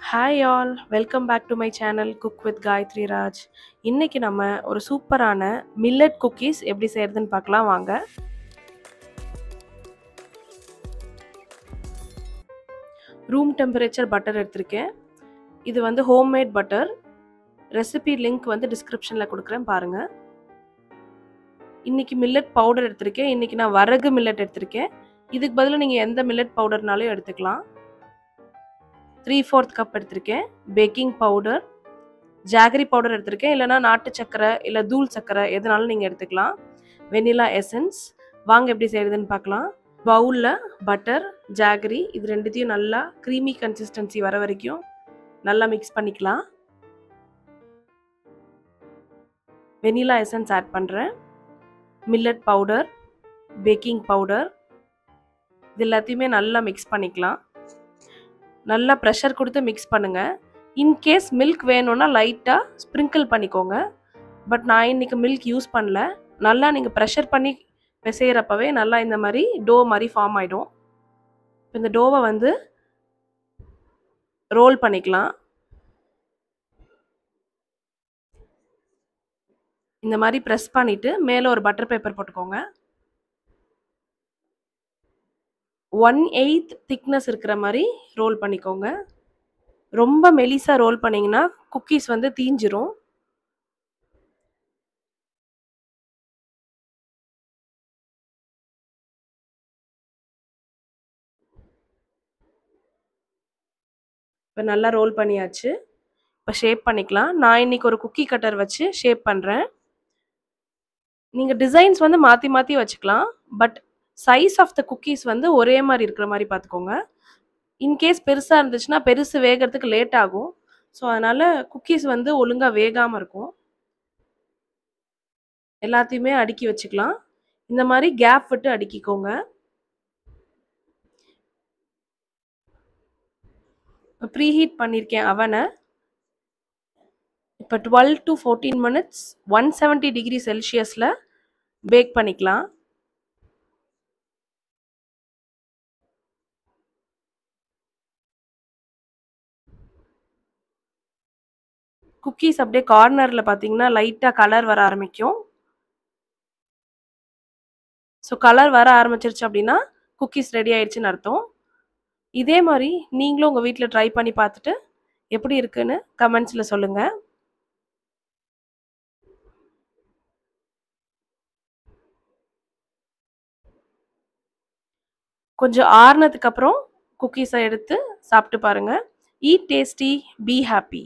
Hi all, welcome back to my channel cook with Gayathri Raj. இன்னைக்கு நம்ம ஒரு சூப்பரான மில்லட் குக்கீஸ் எப்படி செய்யறதுன்னு பார்க்கலாம் வாங்க. ரூம் டெம்பரேச்சர் பட்டர் எடுத்திருக்கேன். இது வந்து ஹோம்மேட் பட்டர். ரெசிபி லிங்க் வந்து டிஸ்கிரிப்ஷனில் கொடுக்குறேன் பாருங்க. இன்னைக்கு மில்லட் பவுடர் எடுத்திருக்கேன். இன்னைக்கு நான் வரகு மில்லட் எடுத்திருக்கேன். இதுக்கு பதிலாக நீங்கள் எந்த மில்லட் பவுடர்னாலும் எடுத்துக்கலாம். 3/4 கப் எடுத்திருக்கேன். பேக்கிங் பவுடர், ஜாகரி பவுடர் எடுத்திருக்கேன். இல்லைனா நாட்டு சக்கரை இல்லை தூள் சக்கரை எதுனாலும் நீங்கள் எடுத்துக்கலாம். Vanilla essence. வாங்க எப்படி செய்யறதுன்னு பார்க்கலாம். பவுலில் பட்டர், ஜாகரி இது ரெண்டுத்தையும் நல்லா க்ரீமி கன்சிஸ்டன்சி வர வரைக்கும் நல்லா மிக்ஸ் பண்ணிக்கலாம். வெனிலா எசன்ஸ் ஆட் பண்ணுறேன். மில்லட் பவுடர், பேக்கிங் பவுடர் இது எல்லாத்தையுமே நல்லா மிக்ஸ் பண்ணிக்கலாம். நல்லா ப்ரெஷர் கொடுத்து மிக்ஸ் பண்ணுங்கள். இன்கேஸ் மில்க் வேணும்னா லைட்டாக ஸ்ப்ரிங்கிள் பண்ணிக்கோங்க. பட் நான் இன்றைக்கி மில்க் யூஸ் பண்ணல. நல்லா நீங்கள் ப்ரெஷர் பண்ணி பிசைகிறப்பவே நல்லா இந்த மாதிரி டோ மாதிரி ஃபார்ம் ஆகிடும். இந்த டோவை வந்து ரோல் பண்ணிக்கலாம். இந்த மாதிரி ப்ரெஸ் பண்ணிவிட்டு மேலே ஒரு பட்டர் பேப்பர் போட்டுக்கோங்க. 1/8 திக்னஸ் இருக்கிற மாதிரி ரோல் பண்ணிக்கோங்க. ரொம்ப மெலிசாக ரோல் பண்ணிங்கன்னா குக்கீஸ் வந்து தீஞ்சிரும். இப்போ நல்லா ரோல் பண்ணியாச்சு. இப்போ ஷேப் பண்ணிக்கலாம். நான் இன்றைக்கி ஒரு குக்கி கட்டர் வச்சு ஷேப் பண்ணுறேன். நீங்கள் டிசைன்ஸ் வந்து மாற்றி மாற்றி வச்சுக்கலாம். But size of the cookies வந்து ஒரே மாதிரி இருக்கிற மாதிரி பார்த்துக்கோங்க. இன்கேஸ் பெருசாக இருந்துச்சுன்னா பெருசு வேகிறதுக்கு லேட் ஆகும். ஸோ அதனால் குக்கீஸ் வந்து ஒழுங்காக வேகாமல் இருக்கும். எல்லாத்தையுமே அடுக்கி வச்சுக்கலாம். இந்த மாதிரி கேப் விட்டு அடுக்கிக்கோங்க. ப்ரீஹீட் பண்ணியிருக்கேன் அவனை. இப்போ 12 to 14 minutes 170 டிகிரி செல்சியஸில் பேக் பண்ணிக்கலாம். குக்கீஸ் அப்படியே கார்னரில் பார்த்தீங்கன்னா லைட்டாக கலர் வர ஆரம்பிக்கும். ஸோ கலர் வர ஆரம்பிச்சிருச்சு அப்படின்னா குக்கீஸ் ரெடி ஆயிடுச்சுன்னு அர்த்தம். இதே மாதிரி நீங்களும் உங்கள் வீட்டில் ட்ரை பண்ணி பார்த்துட்டு எப்படி இருக்குன்னு கமெண்ட்ஸில் சொல்லுங்கள். கொஞ்சம் ஆறுனதுக்கு அப்புறம் குக்கீஸை எடுத்து சாப்பிட்டு பாருங்கள். Eat tasty, be happy.